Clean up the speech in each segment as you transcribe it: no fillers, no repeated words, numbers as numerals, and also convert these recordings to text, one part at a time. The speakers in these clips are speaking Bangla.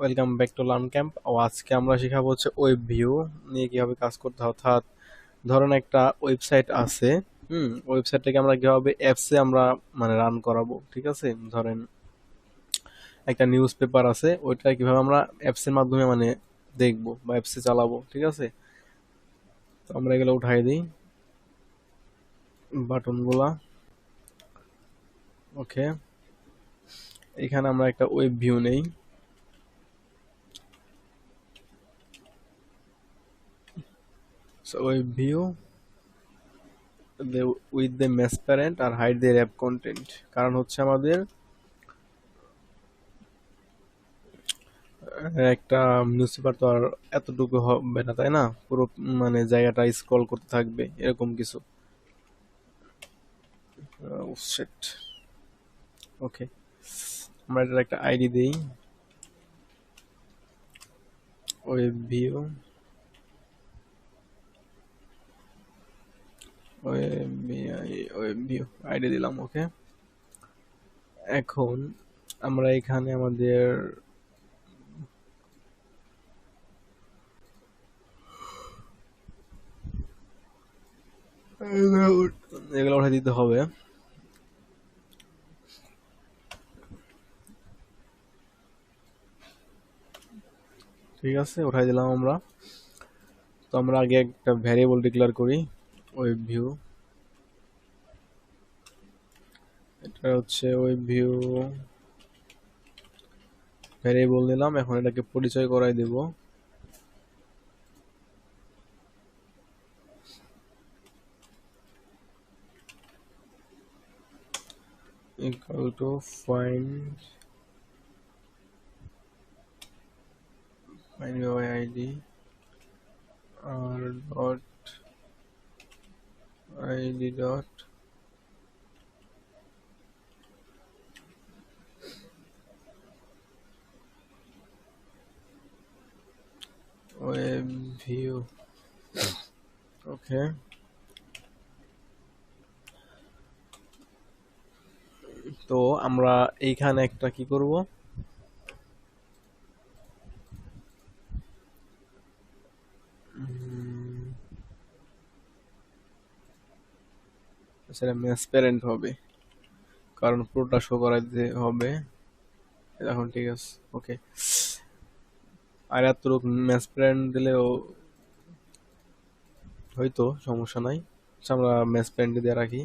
Welcome back to learn camp. আজকে আমরা শেখাবো হচ্ছে ওয়েব ভিউ নিয়ে কিভাবে কাজ করতে হয়। অর্থাৎ ধরেন একটা ওয়েবসাইট আছে, ওয়েবসাইটটাকে আমরা কিভাবে অ্যাপসে আমরা মানে রান করাবো। ঠিক আছে, ধরেন একটা নিউজ পেপার আছে, ওইটা কিভাবে আমরা অ্যাপসের মাধ্যমে মানে দেখবো বা অ্যাপসে চালাবো। ঠিক আছে, তো আমরা এগুলো উঠাই দিই বাটনগুলা। ওকে, এখানে আমরা একটা ওয়েব ভিউ নেই। Web view with the match parent আর হাইড দ্য অ্যাপ কন্টেন্ট। কারণ হচ্ছে আমাদের একটা নিউজ পেপার তো আর এতটুকু হবে না, তাই না? পুরো মানে জায়গাটা স্ক্রল করতে থাকবে এরকম কিছু। সেট। ওকে, আমরা এটার একটা আইডি দেই, web view. Web view ID দিলাম। ওকে, এখন আমরা এখানে আমাদের এগুলো উঠে দিতে হবে। ঠিক আছে, উঠাই দিলাম আমরা। তো আমরা আগে একটা ভ্যারিয়েবল ডিক্লেয়ার করি, ওয়েব ভিউ। এটা হচ্ছে ওয়েব ভিউ ভ্যারিয়েবল নিলাম। এখন এটাকে পরিচয় করাই দেব। equal to find by id r dot id dot web view। ওকে, তো আমরা এইখানে একটা কি করব, সেটা ট্রান্সপারেন্ট হবে কারণ পুরোটা শো করাতে হবে। এখন ঠিক আছে। ওকে, আর এতটুকু ট্রান্সপারেন্ট দিলেও হয়তো সমস্যা নাই। আচ্ছা, আমরা ট্রান্সপারেন্ট দিয়ে রাখি।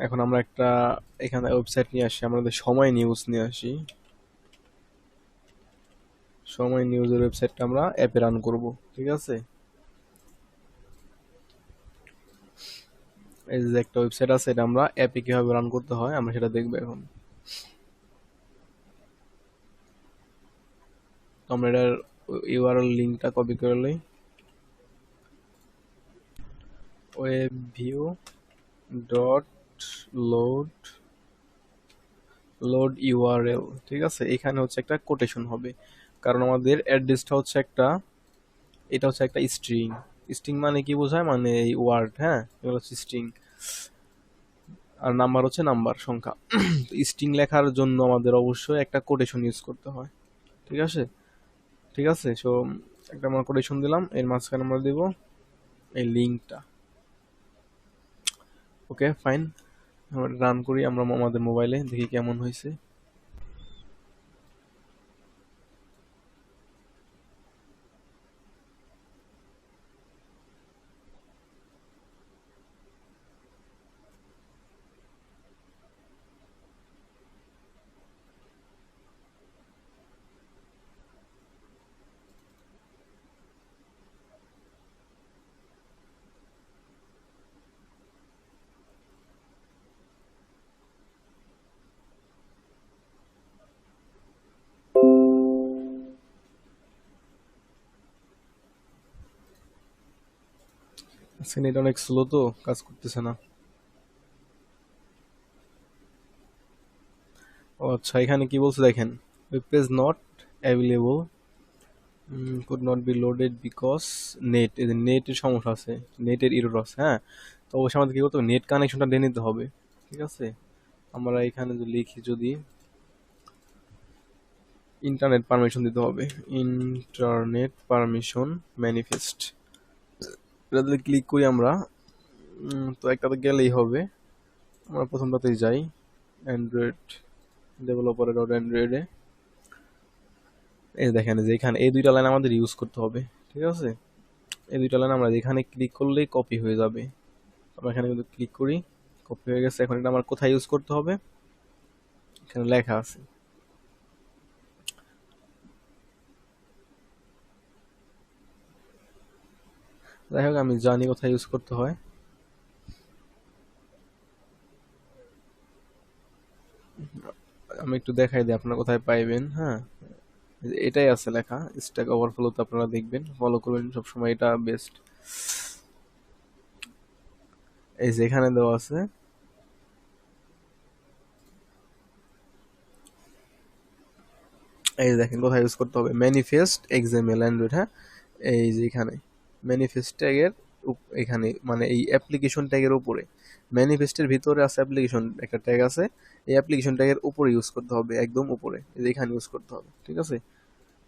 এখন আমরা একটা এখানে ওয়েবসাইট নিয়ে আসি, আমাদের সময় নিউজ নিয়ে আসি। সময় নিউজের ওয়েবসাইটটা আমরা অ্যাপে রান করব। ঠিক আছে, এই যে একটা ওয়েবসাইট আছে, এটা আমরা অ্যাপে কিভাবে রান করতে হয় আমরা সেটা দেখবো এখন। তো আমরা এটার ইউআরএল লিঙ্কটা কপি করে লই, web view dot load load URL. ঠিক আছে, এখানে হচ্ছে একটা কোটেশন হবে, কারণ আমাদের অ্যাড্রেসটা হচ্ছে একটা, এটা হচ্ছে একটা স্ট্রিং। স্ট্রিং মানে কি বোঝায়, মানে এই ওয়ার্ড, হ্যাঁ, এগুলো হচ্ছে স্ট্রিং। আর নাম্বার হচ্ছে নাম্বার, সংখ্যা। স্ট্রিং লেখার জন্য আমাদের অবশ্যই একটা কোটেশন ইউজ করতে হয়। ঠিক আছে, ঠিক আছে। সো একটা আমরা কোটেশন দিলাম, এর মাঝখানে আমরা দেব এই লিঙ্কটা। ওকে, ফাইন। আমরা রান করি আমরা আমাদের মোবাইলে, দেখি কেমন হয়েছে। আজকে নেট অনেক স্লো, তো কাজ করতেছে না। ও আচ্ছা, এখানে কি বলছে দেখেন, web page not available, could not be loaded because net, এই নেটের সমস্যা আছে, নেটের ইরর আছে। হ্যাঁ, তো অবশ্যই আমাদের কি করতে হবে, নেট কানেকশনটা নিয়ে নিতে হবে। ঠিক আছে, আমরা এখানে যদি লিখি, যদি ইন্টারনেট পারমিশন দিতে হবে। ইন্টারনেট পারমিশন ম্যানিফেস্ট, এটাতে ক্লিক করি আমরা। তো একটাতে গেলেই হবে, আমরা প্রথমটাতেই যাই। অ্যান্ড্রয়েড ডেভেলপার ডট অ্যান্ড্রয়েডে এই দেখেন যে এখানে এই দুইটা লাইন আমাদের ইউজ করতে হবে, ঠিক আছে। এই দুইটা লাইন আমরা এখানে ক্লিক করলেই কপি হয়ে যাবে। আমরা এখানে কিন্তু ক্লিক করি, কপি হয়ে গেছে। এখন এটা আমার কোথায় ইউজ করতে হবে, এখানে লেখা আছে। যাই হোক আমি জানি কোথায় ইউজ করতে হয়। আমি একটু দেখাই দিই আপনারা কোথায় পাইবেন। হ্যাঁ, এটাই আছে লেখা, স্ট্যাক ওভারফ্লোতে আপনারা দেখবেন, ফলো করবেন সবসময়, এটা বেস্ট। এই যে এখানে দেওয়া আছে, এই যে দেখেন কোথায় ইউজ করতে হবে, ম্যানিফেস্ট এক্সএমএল অ্যান্ড্রয়েড। হ্যাঁ, এই যে এখানে ম্যানিফেস্ট ট্যাগের এখানে মানে এই অ্যাপ্লিকেশন ট্যাগের উপরে, ম্যানিফেস্টের ভিতরে আছে অ্যাপ্লিকেশন একটা ট্যাগ আছে, এই অ্যাপ্লিকেশন ট্যাগের উপরে ইউজ করতে হবে, একদম উপরে, এই যে এখানে ইউজ করতে হবে, ঠিক আছে।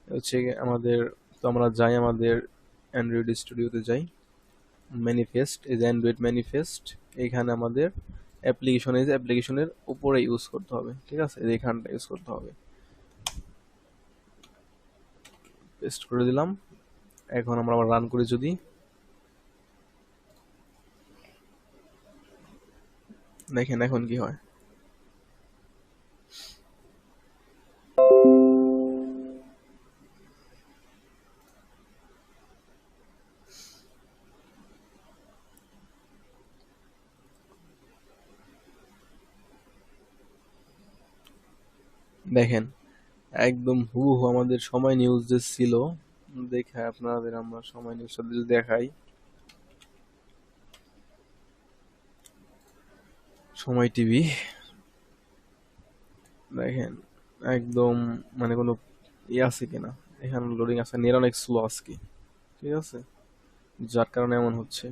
হচ্ছে গিয়ে আমাদের, তো আমরা যাই আমাদের অ্যান্ড্রয়েড স্টুডিওতে যাই, ম্যানিফেস্ট, এই যে অ্যান্ড্রয়েড ম্যানিফেস্ট, এইখানে আমাদের অ্যাপ্লিকেশন, এই যে অ্যাপ্লিকেশনের উপরে ইউজ করতে হবে, ঠিক আছে, এই এখানটা ইউজ করতে হবে। পেস্ট করে দিলাম। এখন আমরা আবার রান করি যদি, দেখেন এখন কি হয়। দেখেন একদম হুবহু আমাদের সময় নিউজ যে ছিল, দেখে আপনাদের আমরা সময় নিউজটা যদি দেখাই, সময় টিভি, দেখেন একদম মানে কোনো ইয়ে আছে কিনা, এখানে লোডিং আছে, নেট অনেক স্লো আজকে, ঠিক আছে, যার কারণে এমন হচ্ছে।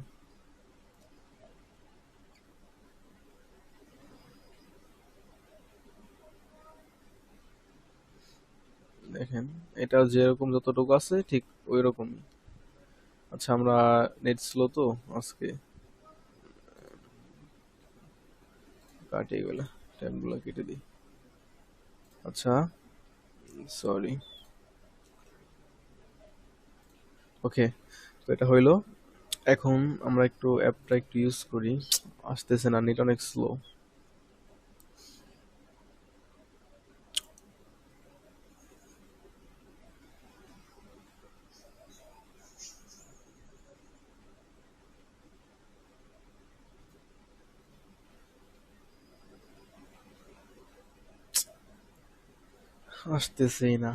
দেখেন এটা যেরকম যতটুকু আছে ঠিক ওই রকমই। আচ্ছা আমরা নেট স্লো তো আজকে, কাটি এগুলো, ট্যাবগুলো কেটে দিই। আচ্ছা সরি, ওকে, তো এটা হইলো। এখন আমরা একটু অ্যাপটা একটু ইউজ করি, আসতেছে না, নেট অনেক স্লো। আসতেছেই না।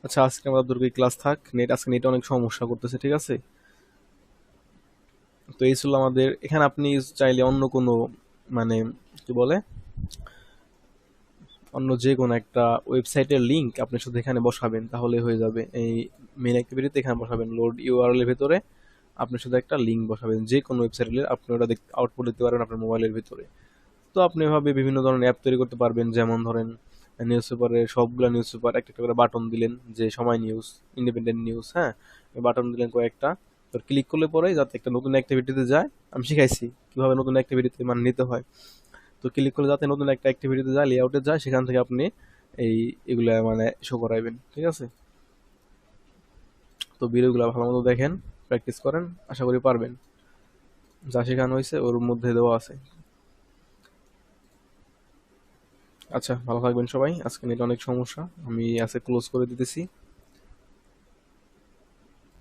আচ্ছা আজকে আমাদের দুর্গই ক্লাস থাক, নেট আজকে নেট অনেক সমস্যা করতেছে, ঠিক আছে। তো এই ছিল আমাদের, এখানে আপনি চাইলে অন্য কোনো মানে কি বলে, অন্য যে কোনো একটা ওয়েবসাইটের লিংক আপনি শুধু এখানে বসাবেন তাহলে হয়ে যাবে। এই মেইন অ্যাক্টিভিটিতে এখানে বসাবেন, লোড ইউআরএল এর ভেতরে আপনি শুধু একটা লিংক বসাবেন যে কোনো ওয়েবসাইটের, আপনি ওটা আউটপুট দিতে পারবেন আপনার মোবাইলের ভিতরে। তো আপনি এভাবে বিভিন্ন ধরনের অ্যাপ তৈরি করতে পারবেন, যেমন ধরেন নিউজ পেপারের সবগুলা নিউজ পেপার একটা একটা করে বাটন দিলেন, যে সময় নিউজ, ইন্ডিপেন্ডেন্ট নিউজ, হ্যাঁ, বাটন দিলেন কয়েকটা, তো ক্লিক করলে পরে যাতে একটা নতুন অ্যাক্টিভিটিতে যায়, আমি শিখাইছি কিভাবে নতুন অ্যাক্টিভিটিতে মানে নিতে হয়। তো ক্লিক করলে যাতে নতুন একটা অ্যাক্টিভিটিতে যায়, লেআউটে যায়, সেখান থেকে আপনি এই এগুলা মানে শো করাইবেন, ঠিক আছে। তো ভিডিওগুলো ভালো মতো দেখেন, প্র্যাকটিস করেন, আশা করি পারবেন। যা শেখানো হয়েছে ওর মধ্যে দেওয়া আছে। আচ্ছা ভালো থাকবেন সবাই, আজকে নেট অনেক সমস্যা, আমি আজকে ক্লোজ করে দিতেছি।